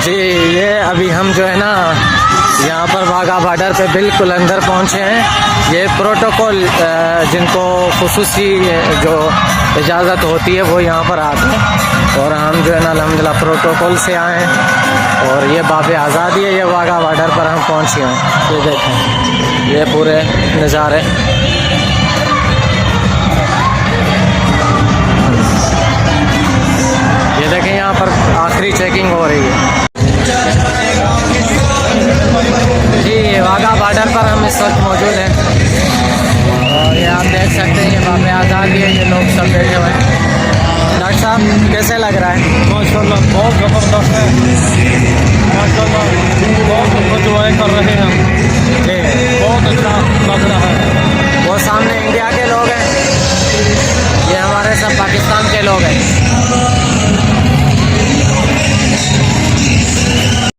जी ये अभी हम जो है ना यहाँ पर वाघा बॉर्डर पे बिल्कुल अंदर पहुँचे हैं। ये प्रोटोकॉल जिनको खुसूसी जो इजाज़त होती है वो यहाँ पर आते हैं और हम जो है ना अल्हम्दुलिल्लाह प्रोटोकॉल से आए हैं। और ये बाब आज़ादी है, ये वाघा बॉर्डर पर हम पहुँचे हैं। ये देखें ये पूरे नज़ारे। ये देखें यहाँ पर आखिरी चेकिंग हो रही है। जी वाघा बॉर्डर पर हम इस वक्त मौजूद हैं और ये आप देख सकते हैं ये बाब आज़ादी है, ये लोग सब बैठे हुए हैं। डॉक्टर साहब कैसे लग रहा है? माशाल्लाह बहुत ज़बरदस्त है, माशाल्लाह बहुत एंजॉय कर रहे हैं हम, बहुत अच्छा लग रहा है। वो सामने इंडिया के लोग हैं, ये हमारे सब पाकिस्तान के लोग हैं।